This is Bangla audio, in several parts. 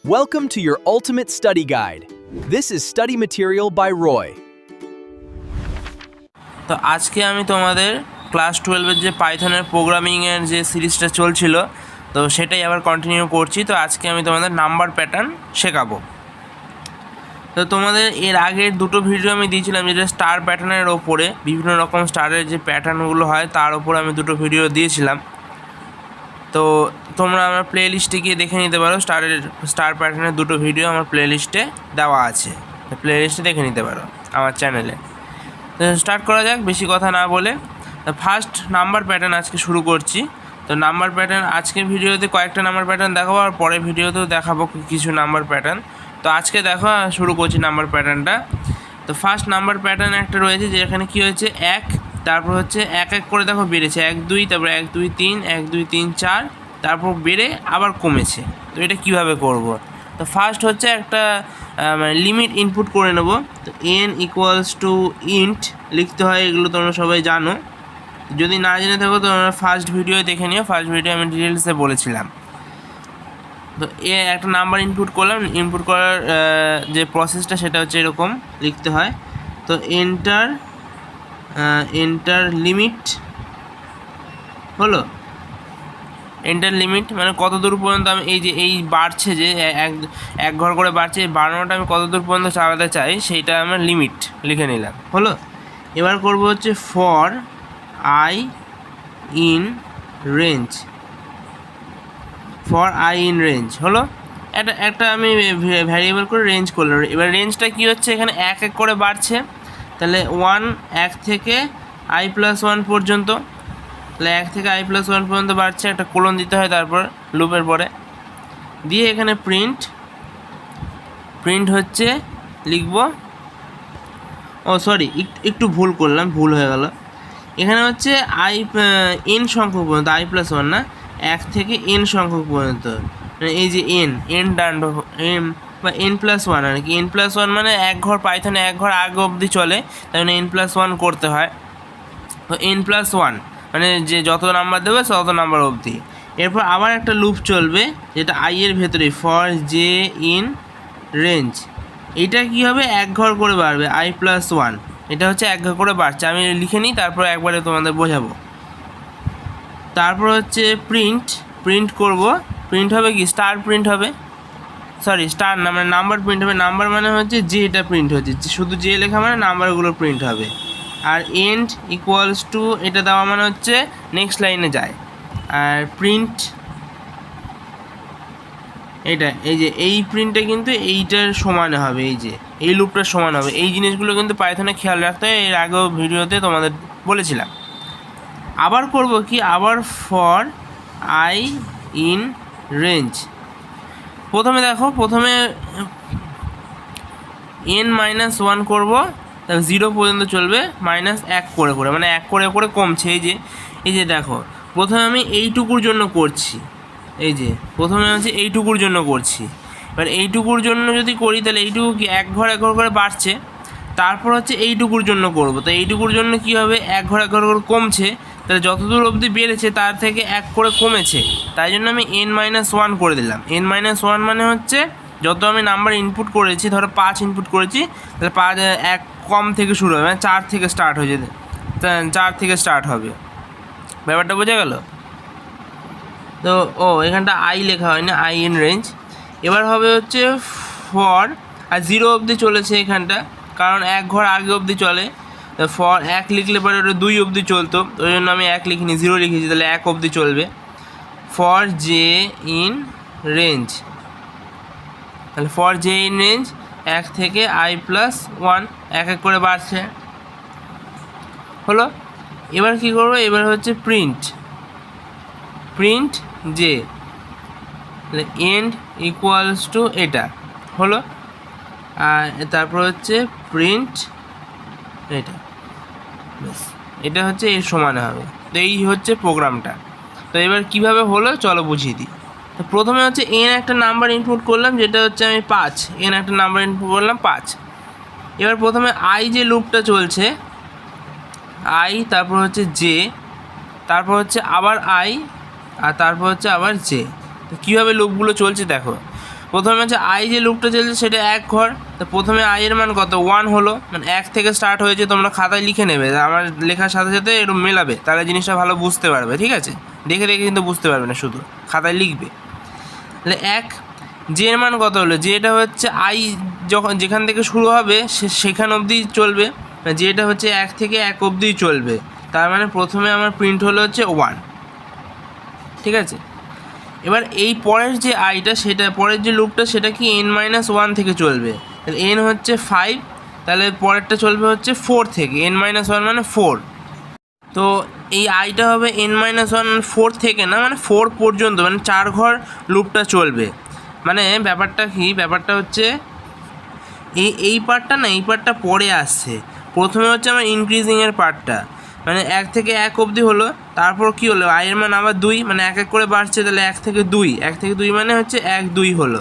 Welcome to your ultimate study guide. This is study material by Roy. তো আজকে আমি তোমাদের ক্লাস 12 যে পাইথনের প্রোগ্রামিংয়ের যে সিরিজটা চলছিল তো সেটাই আবার কন্টিনিউ করছি। তো আজকে আমি তোমাদের নাম্বার প্যাটার্ন শেখাবো। তো তোমাদের এর আগের দুটো ভিডিও আমি দিয়েছিলাম যেটা স্টার প্যাটার্নের ওপরে, বিভিন্ন রকম স্টারের যে প্যাটার্নগুলো হয় তার ওপরে আমি দুটো ভিডিও দিয়েছিলাম। তো তোমরা আমার প্লে লিস্টে গিয়ে দেখে নিতে পারো, স্টার প্যাটার্নের দুটো ভিডিও আমার প্লে লিস্টে দেওয়া আছে, প্লে লিস্টে দেখে নিতে পারো আমার চ্যানেলে। তো স্টার্ট করা যাক বেশি কথা না বলে। ফার্স্ট নাম্বার প্যাটার্ন আজকে শুরু করছি। তো নাম্বার প্যাটার্ন আজকের ভিডিওতে কয়েকটা নাম্বার প্যাটার্ন দেখাবো, আর পরের ভিডিওতেও দেখাবো কিছু নাম্বার প্যাটার্ন। তো আজকে দেখো শুরু করছি নাম্বার প্যাটার্নটা। তো ফার্স্ট নাম্বার প্যাটার্ন একটা রয়েছে যেখানে কি হয়েছে এক, তারপর হচ্ছে এক এক করে দেখো বেড়েছে 1 2, তারপর 1 2 3, 1 2 3 4, তারপর বেড়ে আবার কমেছে। তো এটা কিভাবে করব? তো ফার্স্ট হচ্ছে একটা লিমিট ইনপুট করে নেব। তো n = ইন্ট লিখতে হয়, এগুলো তোমরা সবাই জানো। যদি না জেনে থাকো তো তোমরা ফার্স্ট ভিডিও দেখে নিও, ফার্স্ট ভিডিও আমি ডিটেলসে বলেছিলাম। তো একটা নাম্বার ইনপুট করলাম, ইনপুট করার যে প্রসেসটা সেটা হচ্ছে এরকম লিখতে হয়। তো এন্টার লিমিট হলো, এন্টার লিমিট মানে কত দূর পর্যন্ত আমি এই বাড়ছে যে এক ঘর করে বাড়ছে, এই বাড়ানোটা আমি কত দূর পর্যন্ত চালাতে চাই সেইটা আমার লিমিট লিখে নিলাম। হলো, এবার করব হচ্ছে for I in range, for I in range হলো, একটা আমি ভ্যারিয়েবল করে রেঞ্জ করলাম। এবার রেঞ্জটা কী হচ্ছে, এখানে এক এক করে বাড়ছে, তাহলে 1 থেকে i+1 পর্যন্ত, তাহলে 1 থেকে i+1 পর্যন্ত বাড়ছে, একটা কোলন দিতে হয় তারপর লুপের পরে দিয়ে এখানে প্রিন্ট হচ্ছে লিখব, সরি একটু ভুল করলাম, ভুল হয়ে গেল। এখানে হচ্ছে n সংখ্যক পর্যন্ত, i+1 না, 1 থেকে n সংখ্যক পর্যন্ত, মানে এই যে n ডান বা n+1 আর কি। n+1 মানে এক ঘর, পাইথনে এক ঘর আগে অবধি চলে, তাই জন্য n+1 করতে হয়। তো n+1 মানে যে যত নাম্বার দেবে তত নাম্বার অবধি। এরপর আবার একটা লুপ চলবে যেটা i এর ভেতরে, ফর জে ইন রেঞ্জ। এটা কী হবে, এক ঘর করে বাড়বে, i+1, এটা হচ্ছে এক ঘর করে বাড়ছে। আমি লিখে নিই, তারপর একবারে তোমাদের বোঝাবো। তারপর হচ্ছে প্রিন্ট করব, প্রিন্ট হবে কি, স্টার প্রিন্ট হবে, সরি স্টার না, মানে নাম্বার প্রিন্ট হবে। নাম্বার মানে হচ্ছে যেটা প্রিন্ট হচ্ছে, শুধু যে লেখা মানে নাম্বারগুলো প্রিন্ট হবে। আর এন্ড = এটা দেওয়া মানে হচ্ছে নেক্সট লাইনে যায়। আর প্রিন্ট এটা, এই যে এই প্রিন্টটা কিন্তু এইটার সমানে হবে, এই যে এই লুপটার সমান হবে। এই জিনিসগুলো কিন্তু পাইথনে খেয়াল রাখতে হয়, এর আগেও ভিডিওতে তোমাদের বলেছিলাম। আবার করব কি, আবার ফর আই ইন রেঞ্জ। প্রথমে দেখো, প্রথমে n-1 করব, তাহলে 0 পর্যন্ত চলবে, -1 করে করে, মানে 1 করে করে কমছে। এই যে দেখো, প্রথমে আমি এইটুকুর জন্য করছি, এই যে প্রথমে হচ্ছে এইটুকুর জন্য করছি। এবার এইটুকুর জন্য যদি করি তাহলে এইটুকু কি এক ঘর করে বাড়ছে, তারপর হচ্ছে এইটুকুর জন্য করব। তো এইটুকুর জন্য কি হবে, এক ঘর করে কমছে, তাহলে যতদূর অবধি বেড়েছে তার থেকে 1 করে কমেছে, তাই জন্য আমি n-1 করে দিলাম। n-1 মানে হচ্ছে যত আমি নাম্বার ইনপুট করেছি, ধরো 5 ইনপুট করেছি, তাহলে 5 1 কম থেকে শুরু হবে, মানে 4 থেকে স্টার্ট হয়ে যেতে, 4 থেকে স্টার্ট হবে। ব্যাপারটা বোঝা গেল? তো এখানটা আই লেখা হয়নি, আই ইন রেঞ্জ। এবার হবে হচ্ছে ফর, আর 0 অবধি চলেছে এখানটা, কারণ এক ঘর আগে অবধি চলে। ফর 1 লিখলে পরে ওটা 2 অবধি চলতো, ওই জন্য আমি 1 লিখিনি, 0 লিখেছি, তাহলে 1 অবধি চলবে। ফর জে ইন রেঞ্জ, তাহলে ফর জে ইন রেঞ্জ 1 থেকে i+1, এক এক করে বাড়ছে। হলো, এবার কি করবো, এবার হচ্ছে প্রিন্ট জে, তাহলে এন্ড = এটা হলো, আর তারপর হচ্ছে প্রিন্ট এটা, ব্যাস এটা হচ্ছে এর সমানে হবে। তো এই হচ্ছে প্রোগ্রামটা। তো এবার কিভাবে হলো চলো বুঝিয়ে দিই। তো প্রথমে হচ্ছে n একটা নাম্বার ইনপুট করলাম, যেটা হচ্ছে আমি 5, n একটা নাম্বার ইনপুট করলাম 5। এবার প্রথমে i যে লুপটা চলছে, i, তারপর হচ্ছে j, তারপর হচ্ছে আবার i, আর তারপর হচ্ছে আবার j। তো কীভাবে লুপগুলো চলছে দেখো, প্রথমে হচ্ছে আই যে লুপটা চলছে সেটা এক ঘর, তো প্রথমে আই এর মান কত 1 হলো, মানে 1 থেকে স্টার্ট হয়েছে। তোমরা খাতায় লিখে নেবে, আমার লেখার সাথে সাথে এরকম মেলাবে, তাহলে জিনিসটা ভালো বুঝতে পারবে। ঠিক আছে, দেখে দেখে কিন্তু বুঝতে পারবে না, শুধু খাতায় লিখবে। তাহলে এক, জে এর মান কত হলো, যেটা হচ্ছে আই যখন যেখান থেকে শুরু হবে সেখান অবধি চলবে, যেটা হচ্ছে 1 থেকে 1 অবধিই চলবে। তার মানে প্রথমে আমার প্রিন্ট হলো হচ্ছে 1। ঠিক আছে, এবার এই পরের যে আইটা, সেটা পরের যে লুপটা সেটা কি n-1 থেকে চলবে। তাহলে n হচ্ছে 5, তাহলে পরেরটা চলবে হচ্ছে 4 থেকে, n-1 মানে 4। তো এই আইটা হবে n-1 4 থেকে না, মানে 4 পর্যন্ত, মানে 4 ঘর লুপটা চলবে। মানে ব্যাপারটা কি, ব্যাপারটা হচ্ছে এই পার্টটা না, এই পার্টটা পরে আসছে। প্রথমে হচ্ছে আমার ইনক্রিজিংয়ের পার্টটা, মানে 1 থেকে 1 অবধি হলো, তারপর কি হলো আয়ের মান আবার 2, মানে 1 1 করে বাড়ছে, তাহলে 1 থেকে 2 মানে হচ্ছে 1 2 হলো।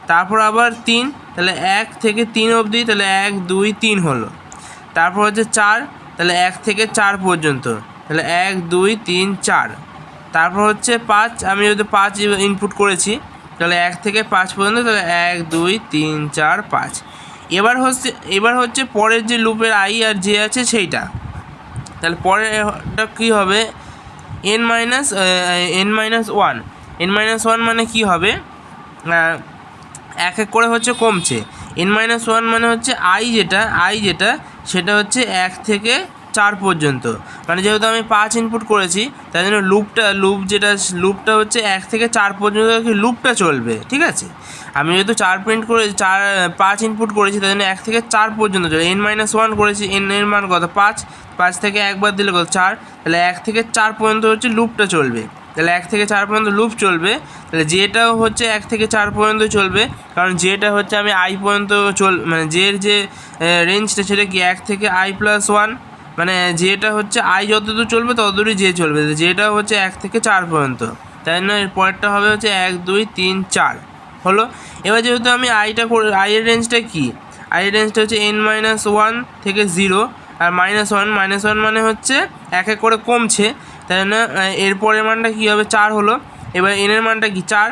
তারপর আবার 3, তাহলে 1 থেকে 3 অবধি, তাহলে 1 2 3 হলো। তারপর হচ্ছে 4, তাহলে 1 থেকে 4 পর্যন্ত, তাহলে 1 2 3 4। তারপর হচ্ছে 5, আমি যদি 5 ইনপুট করেছি, তাহলে 1 থেকে 5 পর্যন্ত, তাহলে 1 2 3 4 5। এবার হচ্ছে পরের যে লুপের আই আর জে আছে সেইটা। তাহলে পরেরটা কী হবে, n-1 মানে কি হবে, 1 1 করে হচ্ছে কমছে। n-1 মানে হচ্ছে আই যেটা সেটা হচ্ছে 1 থেকে 4 পর্যন্ত, মানে যেহেতু আমি 5 ইনপুট করেছি তাই জন্য লুপটা হচ্ছে 1 থেকে 4 পর্যন্ত কি লুপটা চলবে। ঠিক আছে, আমি যেহেতু 5 ইনপুট করেছি তাই জন্য 1 থেকে 4 পর্যন্ত চলবে। n-1 করেছি, n এর মান কত 5 থেকে একবার দিলে কত 4, তাহলে 1 থেকে 4 পর্যন্ত হচ্ছে লুপটা চলবে। তাহলে 1 থেকে 4 পর্যন্ত লুপ চলবে, তাহলে যেটাও হচ্ছে 1 থেকে 4 পর্যন্ত চলবে, কারণ যেটা হচ্ছে আমি আই পর্যন্ত মানে যের যে রেঞ্জটা সেটা কি 1 থেকে i+1, মানে যেটা হচ্ছে আই যতদূর চলবে ততদূরই যে চলবে, যেটা হচ্ছে 1 থেকে 4 পর্যন্ত। তাই জন্য এর পরেরটা হবে হচ্ছে 1 2 3 4 হলো। এবার যেহেতু আমি আইয়ের রেঞ্জটা কি, আইয়ের রেঞ্জটা হচ্ছে n-1 থেকে 0, আর -1 মানে হচ্ছে 1 1 করে কমছে, তাই জন্য এরপরের মানটা কী হবে 4 হলো। এবার n এর মানটা কি 4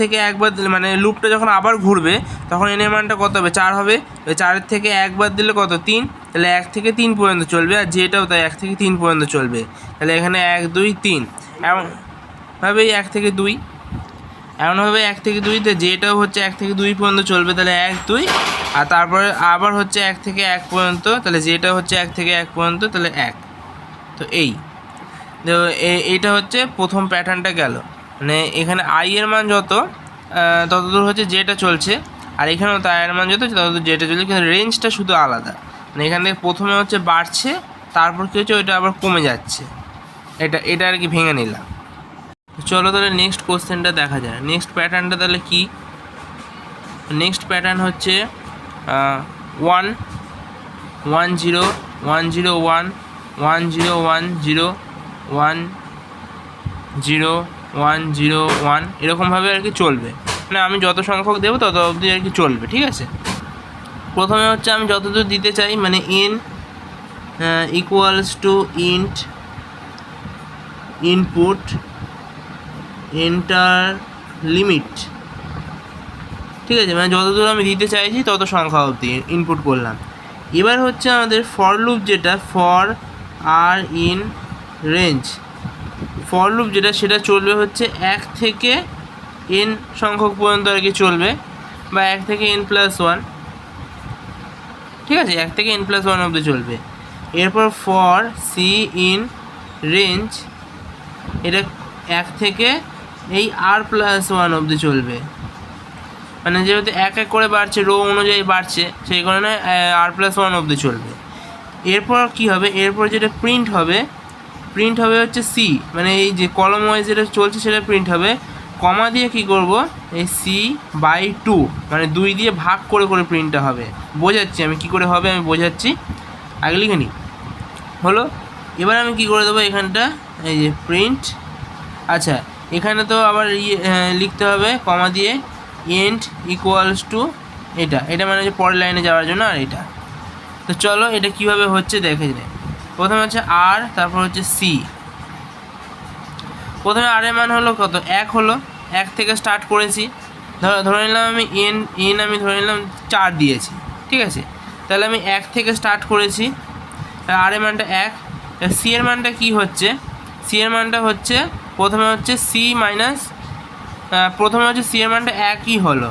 থেকে একবার দিলে, মানে লুপটা যখন আবার ঘুরবে তখন n এর মানটা কত হবে 4 হবে। 4 থেকে একবার দিলে কত 3, তাহলে 1 থেকে 3 পর্যন্ত চলবে, আর যেটাও তাই 1 থেকে 3 পর্যন্ত চলবে। তাহলে এখানে 1 2 3 এমনভাবেই 1 থেকে 2, এমনভাবে 1 থেকে 2, তো যেটাও হচ্ছে 1 থেকে 2 পর্যন্ত চলবে, তাহলে 1 2, আর তারপরে আবার হচ্ছে 1 থেকে 1 পর্যন্ত, তাহলে যেটা হচ্ছে 1 থেকে 1 পর্যন্ত, তাহলে 1। তো এইটা হচ্ছে প্রথম প্যাটার্নটা গেল, মানে এখানে আই এর মান ততদূর হচ্ছে যেটা চলছে, আর এখানেও তাই এর মান যত ততদূর যেটা চলছে, কিন্তু রেঞ্জটা শুধু আলাদা। মানে এখান থেকে প্রথমে হচ্ছে বাড়ছে, তারপর কী হচ্ছে ওইটা আবার কমে যাচ্ছে, এটা আর কি ভেঙে নিলাম। চলো তাহলে নেক্সট কোশ্চেনটা দেখা যায়। নেক্সট প্যাটার্নটা তাহলে কি, নেক্সট প্যাটার্ন হচ্ছে 1 1 0 1 0 1 1 0 1 0 1 0 1 0 1, এরকমভাবে আর কি চলবে, মানে আমি যত সংখ্যক দেবো তত অবধি আর কি চলবে। ঠিক আছে, প্রথমে হচ্ছে আমি যতদূর দিতে চাই, মানে n = int input enter limit। ঠিক আছে, মানে যতদূর আমি দিতে চাইছি তত সংখ্যা অবধি ইনপুট করলাম। এবার হচ্ছে আমাদের ফর লুপ, যেটা for r in range, for loop সেটা চলবে হচ্ছে 1 থেকে n সংখ্যক পর্যন্ত আর কি চলবে, বা 1 থেকে n+1। ঠিক আছে, 1 থেকে n+1 অবধি চলবে। এরপর ফর সি ইন রেঞ্জ, এটা 1 থেকে এই r+1 অবধি চলবে, মানে যেহেতু 1 1 করে বাড়ছে, রো অনুযায়ী বাড়ছে, সেই কারণে r+1 অবধি চলবে। এরপর কি হবে, এরপর যেটা প্রিন্ট হবে হচ্ছে সি, মানে এই যে কলম ওয়াইজ যেটা চলছে সেটা প্রিন্ট হবে। কমা দিয়ে কি করব, এই c/2, মানে 2 দিয়ে ভাগ করে প্রিন্টটা হবে। বোঝাচ্ছি আমি কি করে হবে, আমি বোঝাচ্ছি, আগে লিখে নিই। হলো, এবার আমি কি করে দেবো এখানটা, এই যে প্রিন্ট। আচ্ছা, এখানে তো আবার লিখতে হবে কমা দিয়ে end = এটা মানে হচ্ছে পরের লাইনে যাওয়ার জন্য, আর এটা। তো চলো এটা কিভাবে হচ্ছে দেখে নিই। প্রথমে হচ্ছে আর, তারপর হচ্ছে সি। প্রথমে আর এর মান হলো কত 1 হলো, 1 থেকে স্টার্ট করেছি, ধরে নিলাম আমি এন আমি ধরে নিলাম 4 দিয়েছি, ঠিক আছে। তাহলে আমি 1 থেকে স্টার্ট করেছি, আর এর মানটা 1। সি এর মানটা কী হচ্ছে, সি এর মানটা হচ্ছে প্রথমে হচ্ছে সি মাইনাস, প্রথমে হচ্ছে সি এর মানটা 1ই হলো,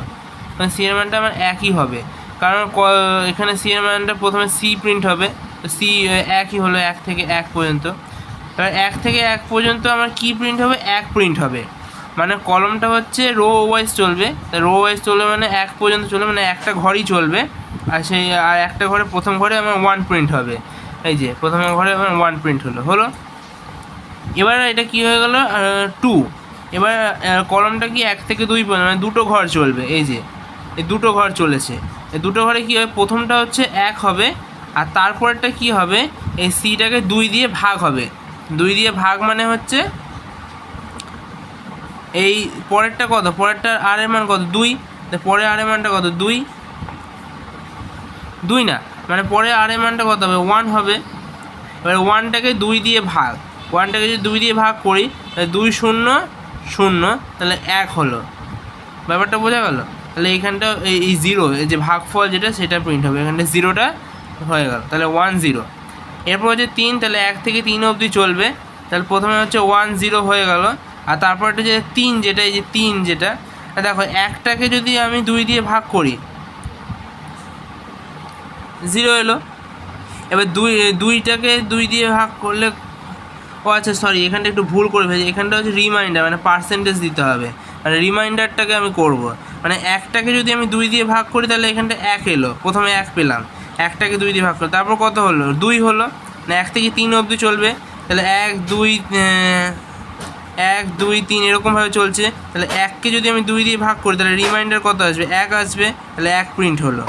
সি এর মানটা আমার 1ই হবে, কারণ এখানে সি এর মানটা প্রথমে সি প্রিন্ট হবে, তো সি 1ই হলো 1 থেকে 1 পর্যন্ত। এবার 1 থেকে 1 পর্যন্ত আমার কী প্রিন্ট হবে, 1 প্রিন্ট হবে, মানে কলমটা হচ্ছে রো ওয়াইজ চলবে, রো ওয়াইজ চলবে মানে 1 পর্যন্ত চলবে, মানে একটা ঘরই চলবে, আর একটা ঘরে প্রথম ঘরে আমার 1 প্রিন্ট হবে, এই যে প্রথম ঘরে আমার 1 প্রিন্ট হলো। এবার এটা কি হয়ে গেল 2। এবার কলমটা কি 1 থেকে 2 পর্যন্ত, মানে দুটো ঘর চলবে, এই যে এই দুটো ঘর চলেছে, এই দুটো ঘরে কী হবে, প্রথমটা হচ্ছে 1 হবে, আর তারপরটা কি হবে, এই সিটাকে 2 দিয়ে ভাগ হবে, 2 দিয়ে ভাগ মানে হচ্ছে এই পরেরটা কত, পরেরটার আর এর মান কত 2, পরে আর এর মানটা কত 2 না, মানে পরে আর এর মানটা কত হবে 1 হবে। এবার 1টাকে 2 দিয়ে ভাগ, 1টাকে যদি 2 দিয়ে ভাগ করি তাহলে 2 0 0, তাহলে 1 হলো, ব্যাপারটা বোঝা গেল। তাহলে এইখানটা এই 0, এই যে ভাগফল যেটা সেটা প্রিন্ট হবে, এখানটা 0টা হয়ে গেল, তাহলে 1 0। এরপর হচ্ছে 3, তাহলে 1 থেকে 3 অবধি চলবে, তাহলে প্রথমে হচ্ছে 1 0 হয়ে গেল, আর তারপরটা যে 3 যেটা, এই যে 3 যেটা, দেখো 1টাকে যদি আমি 2 দিয়ে ভাগ করি 0 এলো। এবার 2টাকে 2 দিয়ে ভাগ করলে, ও আচ্ছা সরি, এখানটা একটু ভুল করে ফেলেছি, এখানটা হচ্ছে রিমাইন্ডার, মানে পার্সেন্টেজ দিতে হবে, মানে রিমাইন্ডারটাকে আমি করব, মানে 1টাকে যদি আমি 2 দিয়ে ভাগ করি তাহলে এখানটা 1 এলো, প্রথমে 1 পেলাম, 1টাকে 2 দিয়ে ভাগ করলাম, তারপর কত হলো 2 হলো, মানে 1 থেকে 3 অবধি চলবে, তাহলে 1 2 3 এরকমভাবে চলছে। তাহলে 1কে যদি আমি 2 দিয়ে ভাগ করি তাহলে রিমাইন্ডার কত আসবে, 1 আসবে, তাহলে 1 প্রিন্ট হলো।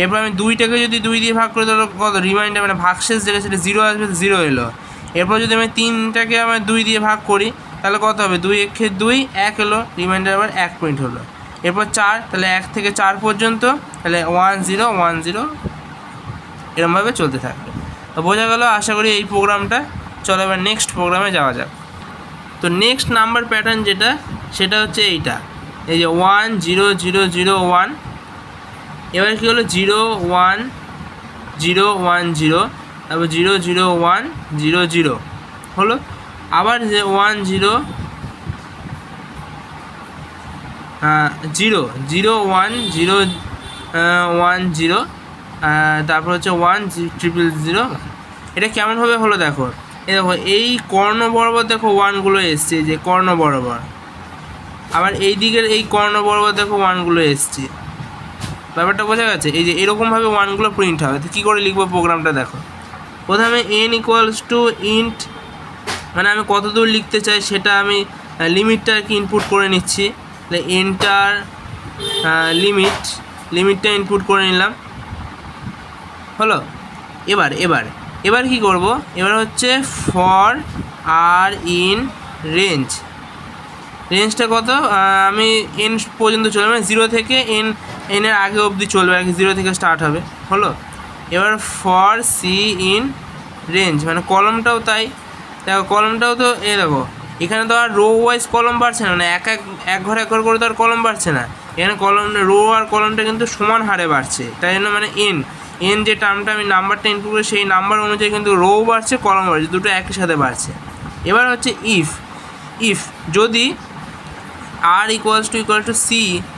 এরপর আমি 2টাকে যদি 2 দিয়ে ভাগ করি তাহলে কত রিমাইন্ডার, মানে ভাগশেষ যেটা সেটা 0 আসবে, 0 এলো। এরপর যদি আমি 3টাকে আমার 2 দিয়ে ভাগ করি তাহলে কত হবে, 2 1 2 1 এলো, রিমাইন্ডার আবার 1 প্রিন্ট হলো। এরপর 4, তাহলে 1 থেকে 4 পর্যন্ত, তাহলে 1 0 1 0 এরকমভাবে চলতে থাকবে। তো বোঝা গেল আশা করি এই প্রোগ্রামটা। চলো এবার নেক্সট প্রোগ্রামে যাওয়া যাক। তো নেক্সট নাম্বার প্যাটার্ন যেটা, সেটা হচ্ছে এইটা, এই যে 1 0 0 0 1। এবার কী হলো 0 1 0 1 0, তারপর 0 0 1 0 0 হলো, আবার যে 1 0 0 0 1 0 1 0, তারপর হচ্ছে 1 0 0 0। এটা কেমনভাবে হলো দেখো, এই দেখো এই কর্ণ বরাবর দেখো 1গুলো এসছে, যে কর্ণ বরাবর, আবার এই দিকের এই কর্ণ বরাবর দেখো 1গুলো এসছে, ব্যাপারটা বোঝা গেছে। এই যে এরকমভাবে 1গুলো প্রিন্ট হবে। তো কী করে লিখবো প্রোগ্রামটা দেখো, প্রথমে n = int, মানে আমি কত দূর লিখতে চাই সেটা আমি লিমিটটা আর কি ইনপুট করে নিচ্ছি, তাহলে এন্টার লিমিটটা ইনপুট করে নিলাম, হলো। এবার কি করব, এবার হচ্ছে ফর আর ইন রেঞ্জটা কত, আমি n পর্যন্ত চলবে, মানে 0 থেকে n এর আগে অবধি চলবে আর কি, 0 থেকে স্টার্ট হবে, হলো। এবার ফর সি ইন রেঞ্জ, মানে কলমটাও তাই, দেখো কলমটাও তো দেখো এখানে তো আর রো ওয়াইজ কলম বাড়ছে না, মানে এক ঘর করে তো আর কলম বাড়ছে না, এখানে কলম রো আর কলমটা কিন্তু সমান হারে বাড়ছে, তাই জন্য মানে এন যে টার্মটা আমি নাম্বারটা ইনপুট করি সেই নাম্বার অনুযায়ী কিন্তু রো বাড়ছে কলম বাড়ছে, দুটো একই সাথে বাড়ছে। এবার হচ্ছে ইফ যদি r = c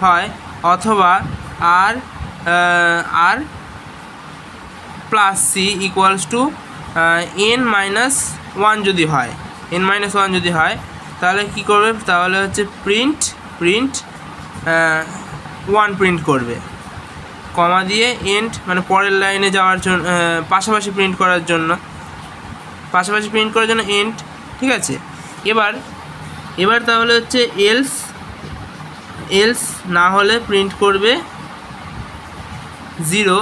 হয়, অথবা r + c = n-1 যদি হয়, n-1 যদি হয়, তাহলে কি করবে, তাহলে হচ্ছে প্রিন্ট 1 প্রিন্ট করবে, কমা দিয়ে এন্ড, মানে পরের লাইনে যাওয়ার জন্য, পাশাপাশি প্রিন্ট করার জন্য এন্ড, ঠিক আছে। এবার তাহলে হচ্ছে এলস না হলে প্রিন্ট করবে 0,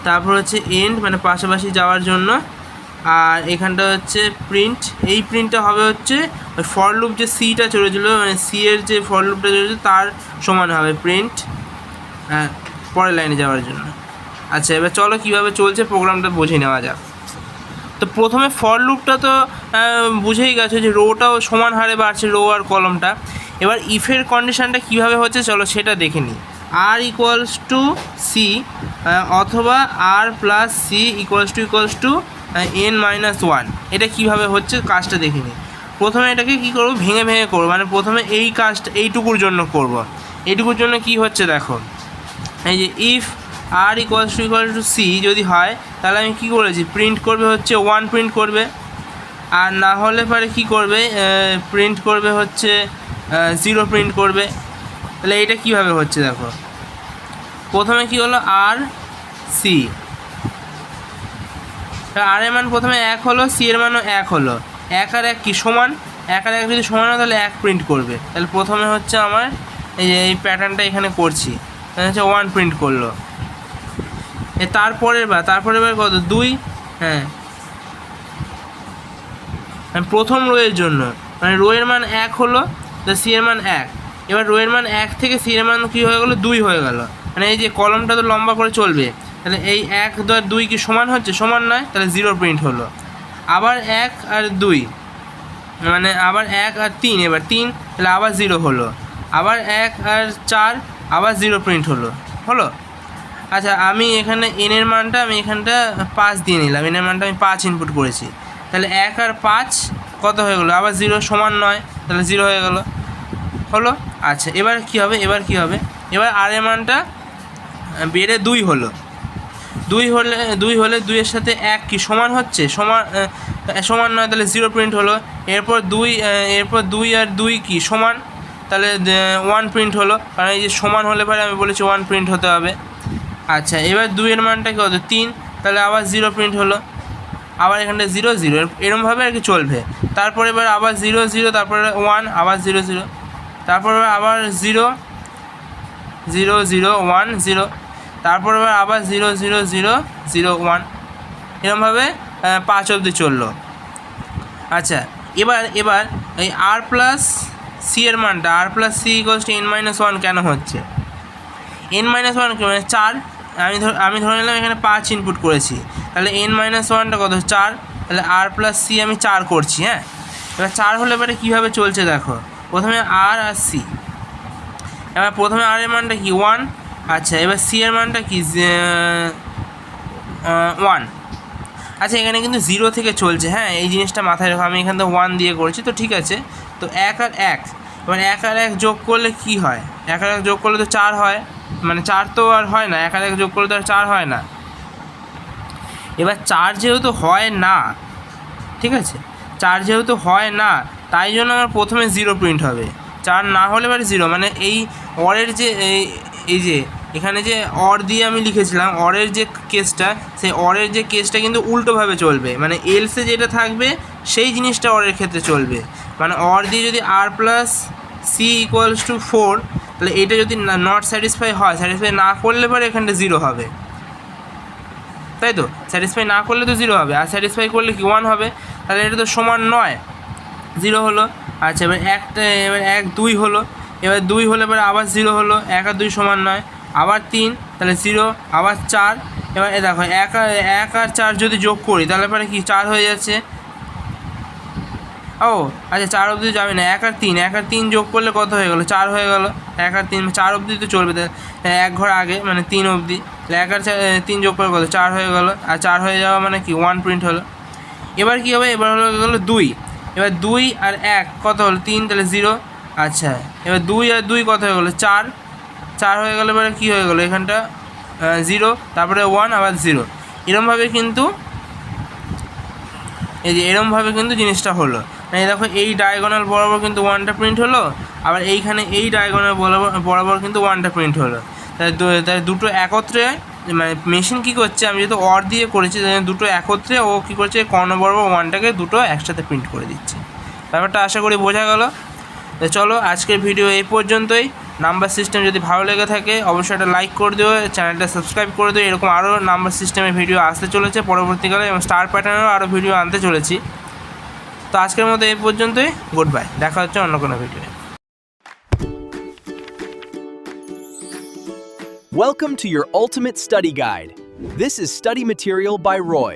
তারপর হচ্ছে এন্ড, মানে পাশাপাশি যাওয়ার জন্য, আর এখানটা হচ্ছে প্রিন্ট, এই প্রিন্টটা হবে হচ্ছে ফর লুপ যে সিটা চলেছিল, মানে সি এর যে ফর লুপটা চলেছিল তার সমান হবে প্রিন্ট পরের লাইনে যাওয়ার জন্য। আচ্ছা, এবার চলো কীভাবে চলছে প্রোগ্রামটা বুঝে নেওয়া যাক। তো প্রথমে ফর লুপটা তো বুঝেই গেছো যে রোটাও সমান হারে বাড়ছে, রো আর কলমটা। এবার ইফের কন্ডিশানটা কীভাবে হচ্ছে চলো সেটা দেখে নিই। আর ইকুয়ালস টু সি অথবা R plus C equals to N minus one, এটা কীভাবে হচ্ছে কাজটা দেখে নিই। প্রথমে এটাকে কী করবো, ভেঙে ভেঙে করবো, মানে প্রথমে এই কাজটা এইটুকুর জন্য করব। এইটুকুর জন্য কি হচ্ছে দেখো, এই যে if r equal to c যদি হয় তাহলে আমি কী করেছি, প্রিন্ট করবে হচ্ছে ওয়ান প্রিন্ট করবে, আর না হলে পরে কী করবে, প্রিন্ট করবে হচ্ছে জিরো প্রিন্ট করবে। তাহলে এটা কীভাবে হচ্ছে দেখো, প্রথমে কি হলো আর সি, আর এর মান প্রথমে এক হলো, সি এর মানও এক হলো, এক আর এক কি সমান, এক আর এক যদি সমান হয় তাহলে এক প্রিন্ট করবে। তাহলে প্রথমে হচ্ছে আমার এই যে এই প্যাটার্নটা এখানে করছি, তাহলে হচ্ছে ওয়ান প্রিন্ট করলো। তারপরের বার কত, দুই, হ্যাঁ প্রথম রোয়ের জন্য, মানে রোয়ের মান এক হলো, তো সি এর মান এক, এবার রোয়ের মান এক থেকে সি এর মান কী হয়ে গেলো, দুই হয়ে গেল, মানে এই যে কলমটা তো লম্বা করে চলবে, তাহলে এই এক আর দুই কি সমান হচ্ছে, সমান নয়, তাহলে জিরো প্রিন্ট হলো। আবার এক আর দুই, মানে আবার এক আর তিন, এবার তিন, তাহলে আবার জিরো হলো, আবার এক আর চার, আবার জিরো প্রিন্ট হলো। আচ্ছা, আমি এখানে এনের মানটা আমি এখানটা 5 দিয়ে নিলাম, এনের মানটা আমি 5 ইনপুট করেছি, তাহলে এক আর 5 কত হয়ে গেলো, আবার জিরো সমান নয়, তাহলে জিরো হয়ে গেলো। আচ্ছা, এবার কি হবে, এবার আর এর মানটা বেড়ে 2 হলো, দুই হলে দুইয়ের সাথে এক কি সমান হচ্ছে, সমান নয়, তাহলে জিরো প্রিন্ট হলো। এরপর দুই আর দুই কি সমান, তাহলে ওয়ান প্রিন্ট হলো, কারণ এই যে সমান হলে পরে আমি বলেছি ওয়ান প্রিন্ট হতে হবে। আচ্ছা, এবার দুইয়ের মানটা কত, 3, তাহলে আবার জিরো প্রিন্ট হলো, আবার এখানটা জিরো জিরো, এরমভাবে আর কি চলবে। তারপরে এবার আবার জিরো জিরো, তারপরে ওয়ান, আবার জিরো জিরো, তারপর আবার zero zero zero one zero, তারপর আবার zero zero zero zero one, এরমভাবে 5 অবধি চললো। আচ্ছা, এবার এই আর প্লাস সি এর মানটা, R plus C equals to N minus one কেন হচ্ছে, এন মাইনাস ওয়ান কি, মানে 4, আমি ধরে নিলাম এখানে 5 ইনপুট করেছি, তাহলে এন মাইনাস ওয়ানটা কত, 4, তাহলে আর প্লাস সি আমি 4 করছি। হ্যাঁ, এবার 4 হলে এবারে কীভাবে চলছে দেখো, প্রথমে আর সি, এবার প্রথমে আর এর মানটা কি 1, আচ্ছা এবার সি এর মানটা কি 1। আচ্ছা, এখানে কিন্তু 0 থেকে চলছে, হ্যাঁ এই জিনিসটা মাথায় রাখো, আমি এখান থেকে 1 দিয়ে করেছি, তো ঠিক আছে। তো 1 আর 1, এবার 1 আর 1 যোগ করলে কি হয়, 1 আর 1 যোগ করলে তো 4 হয়, মানে 4 তো আর হয় না, 1 আর 1 যোগ করলে তো আর 4 হয় না। এবার 4 যেহেতু হয় না, ঠিক আছে, 4 যেহেতু হয় না, তাই জন্য আমার প্রথমে 0 প্রিন্ট হবে, 4 না হলে এবার 0, মানে এই অরের যে এই যে এখানে যে অর দিয়ে আমি লিখেছিলাম, অরের যে কেসটা, সেই অরের যে কেসটা কিন্তু উল্টোভাবে চলবে, মানে এলসে যেটা থাকবে সেই জিনিসটা অরের ক্ষেত্রে চলবে। মানে অর দিয়ে যদি আর প্লাস সি ইকুয়ালস টু 4, তাহলে এটা যদি নট স্যাটিসফাই হয়, স্যাটিসফাই না করলে পরে এখানটা 0 হবে, তাই তো, স্যাটিসফাই না করলে তো 0 হবে, আর স্যাটিসফাই করলে কি 1 হবে, তাহলে এটা তো সমান নয়, 0 হলো। আচ্ছা, এবার 1 2 হলো, এবার 2 হলে এবার আবার 0 হলো, 1 আর 2 সমান নয়, আবার 3, তাহলে 0, আবার 4, এবার দেখো 1 আর 4 যদি যোগ করি তাহলে পরে কি 4 হয়ে যাচ্ছে। ও আচ্ছা, 4 অবধি যাবে না, 1 আর 3 যোগ করলে কত হয়ে গেলো, 4 হয়ে গেলো, 1 আর 3 4 অবধি তো চলবে, তাহলে 1 ঘর আগে মানে 3 অবধি, তাহলে 1 আর 3 যোগ করে কত, 4 হয়ে গেলো, আর 4 হয়ে যাওয়া মানে কি 1 প্রিন্ট হলো। এবার কী হবে, এবার হলো 2, এবার 2 আর 1 কত হলো, 3, তাহলে 0। আচ্ছা, এবার 2 আর 2 কত হয়ে গেলো, 4 হয়ে গেলো, এবারে কী হয়ে গেলো এখানটা 0, তারপরে 1, আবার 0, এরমভাবে কিন্তু এই যে এরমভাবে কিন্তু জিনিসটা হলো। মানে দেখো এই ডায়াগোনাল বরাবর কিন্তু 1টা প্রিন্ট হলো, আবার এইখানে এই ডায়াগোনাল বরাবর কিন্তু 1টা প্রিন্ট হলো। তাই দুটো একত্রে, মানে মেশিন কী করছে, আমি যেহেতু অর দিয়ে করেছি দুটো একত্রে ও কী করছে, কর্ণ বরাবর 1টাকে দুটো একসাথে প্রিন্ট করে দিচ্ছে। ব্যাপারটা আশা করি বোঝা গেল। তো চলো আজকের ভিডিও এই পর্যন্তই। নাম্বার সিস্টেম যদি ভালো লেগে থাকে অবশ্যই একটা লাইক করে দিও, চ্যানেলটা সাবস্ক্রাইব করে দিও। এরকম আরও নাম্বার সিস্টেমের ভিডিও আসতে চলেছে পরবর্তীকালে, এবং স্টার প্যাটার্নেরও আরও ভিডিও আনতে চলেছি। তো আজকের মতো এই পর্যন্তই, গুড বাই, দেখা হচ্ছে অন্য কোনো video. Welcome to your ultimate study guide. This is study material by Roy.